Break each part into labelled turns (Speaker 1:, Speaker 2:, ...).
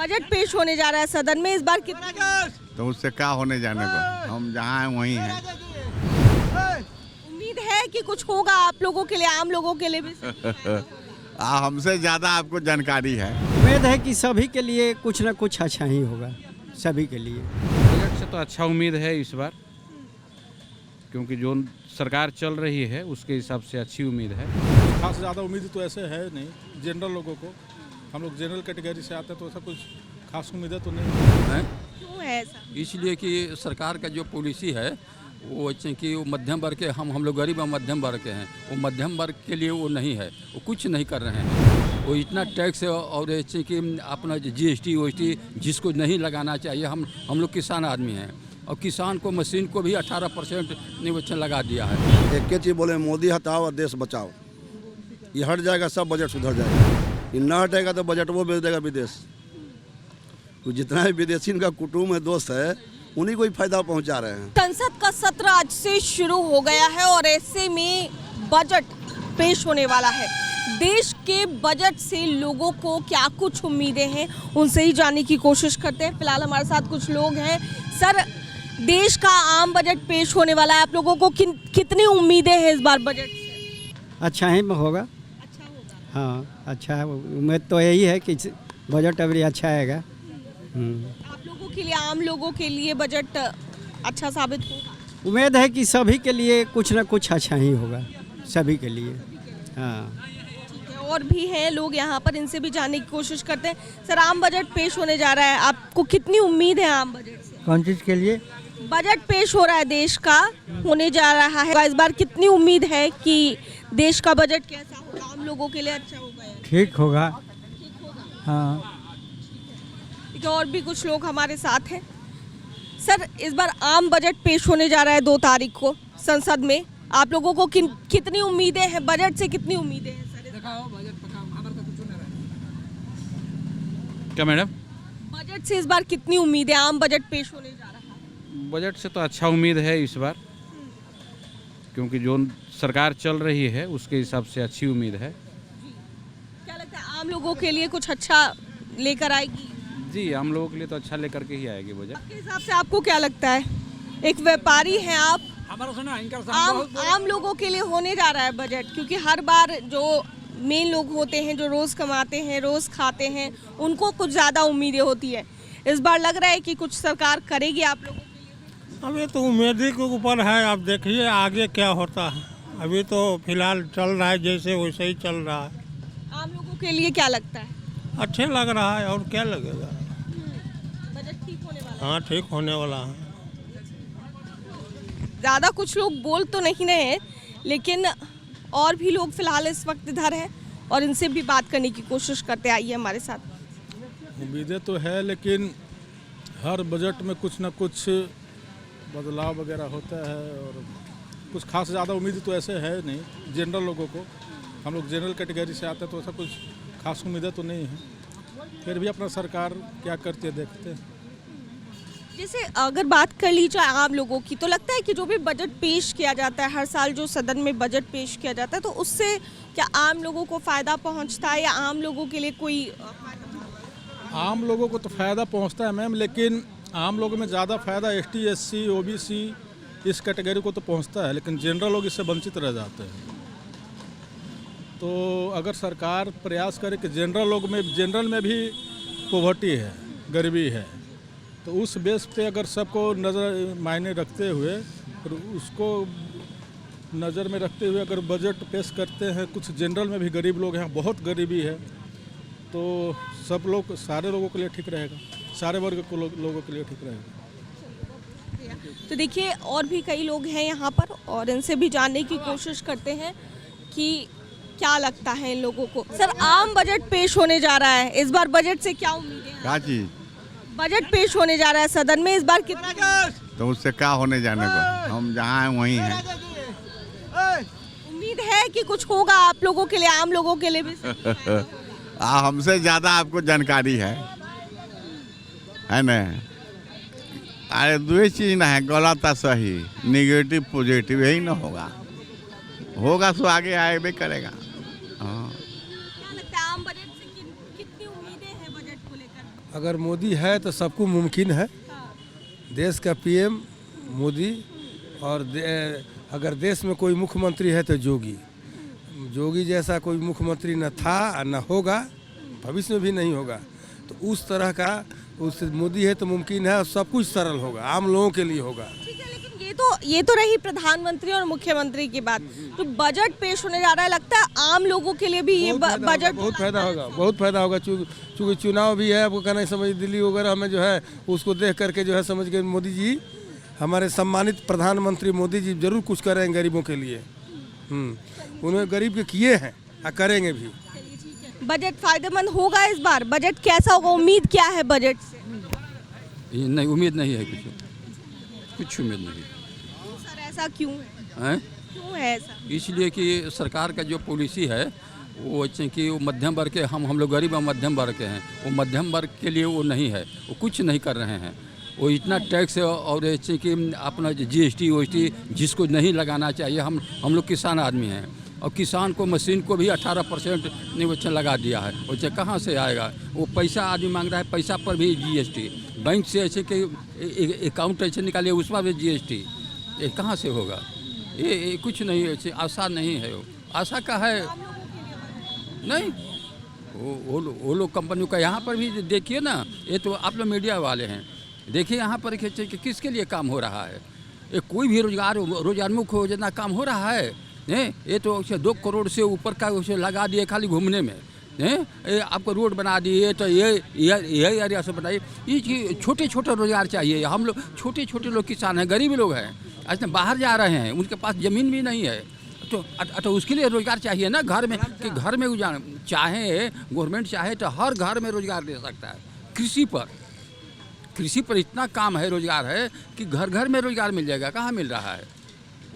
Speaker 1: Budget पेश होने जा रहा है सदन में, इस बार कितना
Speaker 2: तो उससे क्या होने जाने को, हम जहाँ हैं वहीं हैं।
Speaker 1: उम्मीद है कि कुछ होगा आप लोगों के लिए, आम लोगों के लिए भी?
Speaker 2: हमसे ज़्यादा आपको जानकारी है।
Speaker 3: उम्मीद है कि सभी के लिए कुछ न कुछ अच्छा ही होगा, सभी के लिए।
Speaker 4: बजट से तो अच्छा उम्मीद है इस बार, क्योंकि जो सरकार चल रही है उसके हिसाब से अच्छी उम्मीद है।
Speaker 5: खास ज़्यादा उम्मीद तो ऐसे है नहीं, जनरल लोगों को, हम लोग जनरल कैटेगरी से आते हैं तो ऐसा कुछ खास उम्मीदें तो नहीं है।
Speaker 1: क्यों है ऐसा?
Speaker 6: इसलिए कि सरकार का जो पॉलिसी है वो कि वो मध्यम वर्ग के, हम लोग गरीब और मध्यम वर्ग के हैं, वो मध्यम वर्ग के लिए वो नहीं है, वो कुछ नहीं कर रहे हैं। वो इतना टैक्स और कि अपना GST OST जिसको नहीं लगाना चाहिए, हम लोग किसान आदमी हैं और किसान को मशीन को भी 18% निवेचन लगा दिया है।
Speaker 7: एक चीज़ बोले, मोदी हटाओ और देश बचाओ। ये हट जाएगा सब बजट सुधर जाएगा, ये ना हटेगा तो बजट वो भेज देगा विदेश। तो जितना भी विदेशी इनका कुटुंब है, दोस्त है, उन्हीं को ही फायदा पहुंचा रहे हैं।
Speaker 1: संसद का सत्र आज से शुरू हो गया है और ऐसे में बजट पेश होने वाला है। देश के बजट से लोगों को क्या कुछ उम्मीदें हैं, उनसे ही जानने की कोशिश करते हैं। फिलहाल हमारे साथ कुछ लोग हैं। सर, देश का आम बजट पेश होने वाला है, आप लोगों को कितनी उम्मीदें हैं इस बार बजट से?
Speaker 3: अच्छा ही होगा।
Speaker 1: अच्छा होगा।
Speaker 3: हाँ, अच्छा है। उम्मीद तो यही है कि बजट अभी अच्छा आएगा।
Speaker 1: आप लोगों के लिए, आम लोगों के लिए बजट अच्छा साबित होगा?
Speaker 3: उम्मीद है कि सभी के लिए कुछ न कुछ अच्छा ही होगा, सभी के लिए। हाँ,
Speaker 1: ठीक है, और भी हैं लोग यहाँ पर, इनसे भी जानने की कोशिश करते हैं। सर, आम बजट पेश होने जा रहा है, आपको कितनी उम्मीद है आम बजट से?
Speaker 3: कौन चीज़ के लिए?
Speaker 1: बजट पेश हो रहा है, देश का होने जा रहा है, इस बार कितनी उम्मीद है कि देश का बजट कैसा होगा, आम लोगों के लिए अच्छा होगा या
Speaker 3: ठीक होगा।
Speaker 1: ठीक होगा?
Speaker 3: हाँ।
Speaker 1: ठीक है, और भी कुछ लोग हमारे साथ हैं। सर, इस बार आम बजट पेश होने जा रहा है 2 तारीख को संसद में, आप लोगों को कितनी उम्मीदें हैं, बजट से कितनी उम्मीदें हैं? सर,
Speaker 4: क्या मैडम?
Speaker 1: बजट से इस बार कितनी उम्मीदें, आम बजट पेश होने जा रहा है?
Speaker 4: बजट से तो अच्छा उम्मीद है इस बार, क्योंकि जो सरकार चल रही है उसके हिसाब से अच्छी उम्मीद है।
Speaker 1: क्या लगता है आम लोगों के लिए कुछ अच्छा लेकर आएगी?
Speaker 4: जी, आम लोगों के लिए तो अच्छा लेकर के ही आएगी बजट।
Speaker 1: आपके हिसाब से आपको क्या लगता है? एक व्यापारी हैं आप, आम लोगों के लिए होने जा रहा है बजट, क्योंकि हर बार जो मेन लोग होते हैं, जो रोज़ कमाते हैं, रोज़ खाते हैं, उनको कुछ ज़्यादा उम्मीदें होती है। इस बार लग रहा है कि कुछ सरकार करेगी आप लोगों के लिए?
Speaker 5: अभी तो उम्मीद ही के ऊपर है, आप देखिए आगे क्या होता है। अभी तो फिलहाल चल रहा है जैसे वैसे ही चल रहा है।
Speaker 1: आम लोगों के लिए क्या लगता है?
Speaker 5: अच्छे लग रहा है, और क्या लगेगा।
Speaker 1: बजट ठीक होने वाला है?
Speaker 5: हाँ, ठीक होने वाला है।
Speaker 1: ज़्यादा कुछ लोग बोल तो नहीं रहे हैं, लेकिन और भी लोग फिलहाल इस वक्त इधर हैं और इनसे भी बात करने की कोशिश करते। आइए हमारे साथ।
Speaker 5: उम्मीदें तो है, लेकिन हर बजट में कुछ ना कुछ बदलाव वगैरह होता है, और कुछ खास ज़्यादा उम्मीद तो ऐसे है नहीं। जनरल लोगों को, हम लोग जनरल कैटेगरी से आते हैं तो ऐसा कुछ खास उम्मीदें तो नहीं है। फिर भी अपना सरकार क्या करती है देखते हैं।
Speaker 1: जैसे अगर बात कर ली जाए आम लोगों की, तो लगता है कि जो भी बजट पेश किया जाता है, हर साल जो सदन में बजट पेश किया जाता है, तो उससे क्या आम लोगों को फ़ायदा पहुंचता है या आम लोगों के लिए कोई
Speaker 5: आम लोगों को तो फ़ायदा पहुंचता है मैम, लेकिन आम लोगों में ज़्यादा फ़ायदा ST SC OBC इस कैटेगरी को तो पहुंचता है, लेकिन जनरल लोग इससे वंचित रह जाते हैं। तो अगर सरकार प्रयास करे कि जनरल में भी पॉवर्टी है, गरीबी है, तो उस बेस पे अगर सबको नज़र मायने रखते हुए और उसको नज़र में रखते हुए अगर बजट पेश करते हैं, कुछ जनरल में भी गरीब लोग हैं, बहुत गरीबी है, तो सब लोग, सारे लोगों के लिए ठीक रहेगा, सारे वर्ग को लोगों के लिए ठीक रहेगा।
Speaker 1: तो देखिए, और भी कई लोग हैं यहाँ पर और इनसे भी जानने की कोशिश करते हैं कि क्या लगता है इन लोगों को। सर, आम बजट पेश होने जा रहा है, इस बार बजट से क्या उम्मीदें हैं?
Speaker 2: क्या चीज़?
Speaker 1: बजट पेश होने जा रहा है सदन में, इस बार कितना?
Speaker 2: तो उससे क्या होने जाने को, हम जहाँ हैं वहीं हैं।
Speaker 1: उम्मीद है कि कुछ होगा आप लोगों के लिए, आम लोगों के लिए भी?
Speaker 2: हमसे ज़्यादा आपको जानकारी है ना। अरे 2 चीज़ ना है, गलत है सही, निगेटिव पॉजिटिव, यही ना होगा तो आगे आए करेगा। हाँ,
Speaker 1: क्या लगता है आम बजट से कितनी उम्मीदें हैं बजट को लेकर?
Speaker 8: अगर मोदी है तो सबको मुमकिन है। देश का पीएम मोदी और अगर देश में कोई मुख्यमंत्री है तो जोगी जैसा कोई मुख्यमंत्री न था न होगा, भविष्य में भी नहीं होगा। तो उस तरह का उस मोदी है तो मुमकिन है और सब कुछ सरल होगा, आम लोगों के लिए होगा।
Speaker 1: ठीक है, लेकिन ये तो रही प्रधानमंत्री और मुख्यमंत्री की बात। तो बजट पेश होने जा रहा है, लगता है आम लोगों के लिए भी ये बजट
Speaker 8: बहुत फायदा होगा चूँकि चुनाव भी है। आपको कहना समझ दिल्ली वगैरह में जो है उसको देख करके जो है समझ के मोदी जी, हमारे सम्मानित प्रधानमंत्री मोदी जी जरूर कुछ करेंगे गरीबों के लिए। उन्होंने गरीब के किए हैं और करेंगे भी।
Speaker 1: बजट फायदेमंद होगा इस बार? बजट कैसा होगा, उम्मीद क्या है बजट से?
Speaker 6: नहीं, उम्मीद नहीं है, कुछ उम्मीद नहीं।
Speaker 1: सर ऐसा क्यों है? क्यों है ऐसा?
Speaker 6: इसलिए कि सरकार का जो पॉलिसी है वो कि वो मध्यम वर्ग के, हम लोग गरीब और मध्यम वर्ग के हैं, वो मध्यम वर्ग के लिए वो नहीं है, वो कुछ नहीं कर रहे हैं। वो इतना टैक्स और कि अपना GST OST जिसको नहीं लगाना चाहिए। हम लोग किसान आदमी हैं और किसान को मशीन को भी 18% ने लगा दिया है। वो कहाँ से आएगा? वो पैसा आदमी मांग रहा है, पैसा पर भी GST, बैंक से ऐसे कि अकाउंट ऐसे निकालिए उस पर भी GST, ये कहाँ से होगा? ये कुछ नहीं है, आशा नहीं है। वो आशा का है नहीं। वो लोग कंपनियों का यहाँ पर भी देखिए ना, ये तो आप लोग मीडिया वाले हैं, देखिए यहाँ पर कि किसके लिए काम हो रहा है। ये कोई भी रोजगारोन्मुख हो जितना काम हो रहा है, ये तो 2 करोड़ से ऊपर का उसे लगा दिए खाली घूमने में। ये आपको रोड बना दिए तो ये एरिया से बनाइए। ये छोटे छोटे रोजगार चाहिए। हम लोग छोटे लोग किसान हैं, गरीब लोग हैं, आज बाहर जा रहे हैं, उनके पास ज़मीन भी नहीं है, तो उसके लिए रोजगार चाहिए ना। घर में कि घर में चाहे गवर्नमेंट चाहे तो हर घर में रोजगार दे सकता है। कृषि पर इतना काम है, रोजगार है कि घर घर में रोजगार मिल जाएगा। कहाँ मिल रहा है?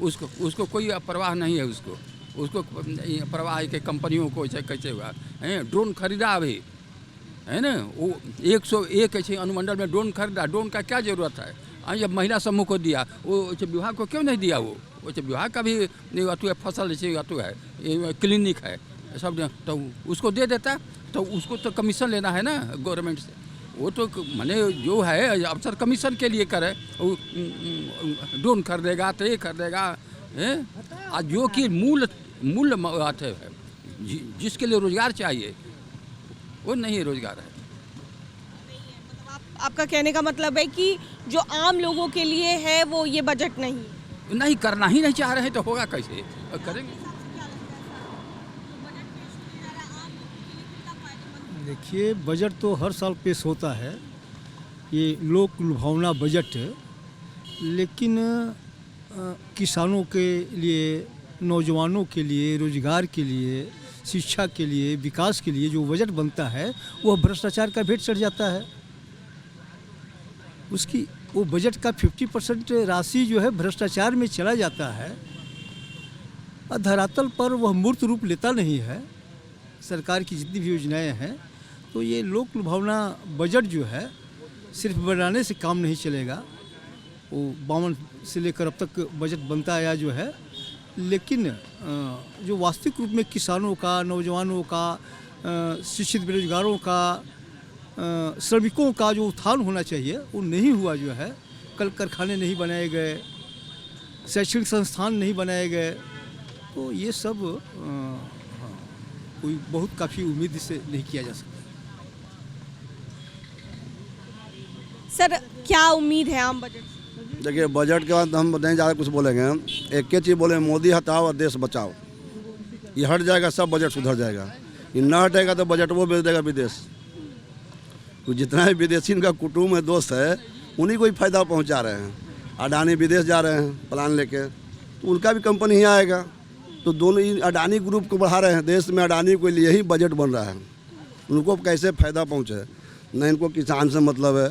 Speaker 6: उसको कोई परवाह नहीं है। उसको परवाह है कि कंपनियों को कैसे हुआ है। ड्रोन खरीदा अभी, है ना, वो 101 ऐसे अनुमंडल में ड्रोन खरीदा। ड्रोन का क्या ज़रूरत है? जब महिला समूह को दिया, वो विभाग को क्यों नहीं दिया? वो विभाग का भी अतु है, फसल जैसे अतु है, क्लिनिक है सब, तो उसको दे देता। तो उसको तो कमीशन लेना है ना गवर्नमेंट से। वो तो माने जो है अफसर कमीशन के लिए करे, ड्रोन खरीदेगा तो ये खरीदेगा। आज जो कि मूल बात है, जिसके लिए रोजगार चाहिए वो नहीं रोजगार है।
Speaker 1: आपका कहने का मतलब है कि जो आम लोगों के लिए है वो ये बजट नहीं
Speaker 6: करना ही नहीं चाह रहे हैं, तो होगा कैसे? करेंगे।
Speaker 3: देखिए, बजट तो हर साल पेश होता है, ये लोक लुभावना बजट, लेकिन किसानों के लिए, नौजवानों के लिए, रोजगार के लिए, शिक्षा के लिए, विकास के लिए जो बजट बनता है वह भ्रष्टाचार का भेंट चढ़ जाता है। वो बजट का 50% राशि जो है भ्रष्टाचार में चला जाता है और धरातल पर वह मूर्त रूप लेता नहीं है। सरकार की जितनी भी योजनाएं हैं, तो ये लोक लुभावना बजट जो है सिर्फ बनाने से काम नहीं चलेगा। वो 52 से लेकर अब तक बजट बनता आया जो है, लेकिन जो वास्तविक रूप में किसानों का, नौजवानों का, शिक्षित बेरोजगारों का, श्रमिकों का जो उत्थान होना चाहिए वो नहीं हुआ जो है। कल कारखाने नहीं बनाए गए, शैक्षणिक संस्थान नहीं बनाए गए, तो ये सब कोई बहुत काफ़ी उम्मीद से नहीं किया जा सकता।
Speaker 1: सर क्या उम्मीद है आम बजट से?
Speaker 7: देखिए, बजट के बाद हम नहीं ज़्यादा कुछ बोलेंगे। हम एक ही चीज़ बोले, मोदी हटाओ और देश बचाओ। ये हट जाएगा, सब बजट सुधर जाएगा। ये न हटेगा तो बजट वो भेज देगा विदेश। तो जितना भी विदेशी इनका कुटुंब है, दोस्त है, उन्हीं को ही फायदा पहुंचा रहे हैं। अडानी विदेश जा रहे हैं प्लान लेके, तो उनका भी कंपनी ही आएगा। तो दोनों ही अडानी ग्रुप को बढ़ा रहे हैं। देश में अडानी के लिए ही बजट बन रहा है। उनको कैसे फ़ायदा पहुंचे? न इनको किसान से मतलब है,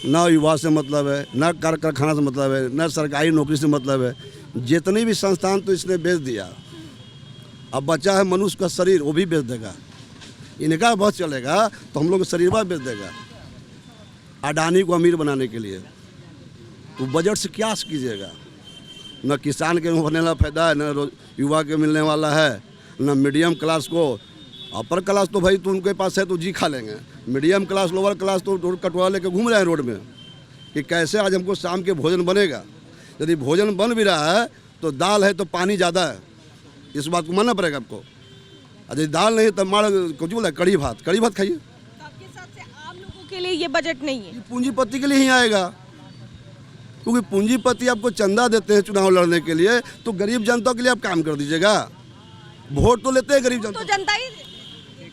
Speaker 7: न युवा से मतलब है, न कारखाना से मतलब है, न सरकारी नौकरी से मतलब है। जितनी भी संस्थान तो इसने बेच दिया। अब बचा है मनुष्य का शरीर, वो भी बेच देगा। इनका बहुत चलेगा तो हम लोग शरीर भी बेच देगा अडानी को अमीर बनाने के लिए। तो बजट से क्या कीजिएगा? न किसान के होने वाला फायदा है, न युवा के मिलने वाला है, न मीडियम क्लास को अपर क्लास तो भाई तो उनके पास है तो जी खा लेंगे, मीडियम क्लास लोअर क्लास तो कटोरा लेके घूम रहे हैं रोड में कि कैसे आज हमको शाम के भोजन बनेगा। यदि भोजन बन भी रहा है तो दाल है तो पानी ज़्यादा है, इस बात को मानना पड़ेगा आपको। यदि दाल नहीं तो माड़ कुछ बोला कड़ी भात खाइए।
Speaker 1: तो आपके हिसाब से आम लोगों के लिए ये बजट नहीं है?
Speaker 7: ये पूंजीपति के लिए ही आएगा, क्योंकि पूंजीपति आपको चंदा देते हैं चुनाव लड़ने के लिए, तो गरीब जनता के लिए आप काम कर दीजिएगा। वोट तो लेते हैं गरीब
Speaker 1: तो
Speaker 7: जनता,
Speaker 1: जनता ही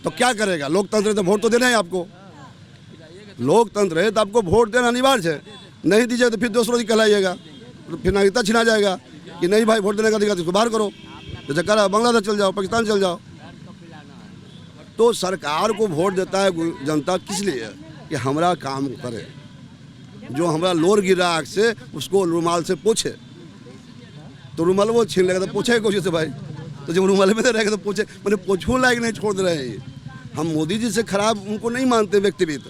Speaker 7: तो क्या करेगा? लोकतंत्र है तो वोट तो देना है आपको। लोकतंत्र है तो आपको वोट देना अनिवार्य है, नहीं दीजिए तो फिर दूसरों की कहलाइएगा, तो फिर नागरिकता छिना जाएगा कि नहीं भाई वोट देने का अधिकार इसको बाहर करो, जैसे करा बांग्लादेश चल जाओ, पाकिस्तान चल जाओ। तो सरकार को वोट देता है जनता किस लिए? कि हमारा काम करे, जो हमारा लोर गिर रहा आँख से उसको रुमाल से पोछे, तो रुमाल वो छीन लेगा तो पोछे कोशिश से भाई, तो जब रुमाल में रहेगा तो पोछे, मैंने पोछू लायक नहीं छोड़ दे रहे हैं। हम मोदी जी से खराब उनको नहीं मानते व्यक्तिगत,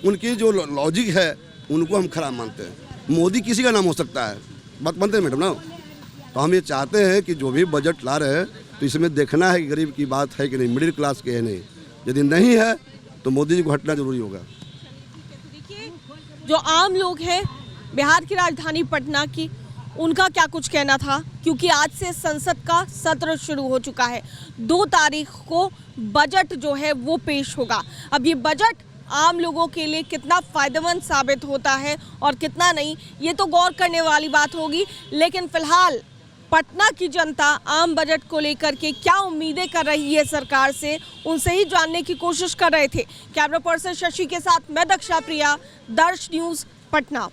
Speaker 7: उनकी जो लॉजिक है उनको हम खराब मानते हैं। मोदी किसी का नाम हो सकता है, बात मानते हैं मैडम ना। तो हम ये चाहते हैं कि जो भी बजट ला रहे हैं तो इसमें देखना है कि गरीब की बात है कि नहीं, मिडिल क्लास के है नहीं। यदि नहीं है तो मोदी जी को हटना जरूरी होगा।
Speaker 1: देखिए, जो आम लोग हैं बिहार की राजधानी पटना की, उनका क्या कुछ कहना था, क्योंकि आज से संसद का सत्र शुरू हो चुका है। 2 तारीख को बजट जो है वो पेश होगा। अब ये बजट आम लोगों के लिए कितना फ़ायदेमंद साबित होता है और कितना नहीं, ये तो गौर करने वाली बात होगी। लेकिन फिलहाल पटना की जनता आम बजट को लेकर के क्या उम्मीदें कर रही है सरकार से, उनसे ही जानने की कोशिश कर रहे थे। कैमरा पर्सन शशि के साथ मैं दक्षा प्रिया, दर्श न्यूज़ पटना।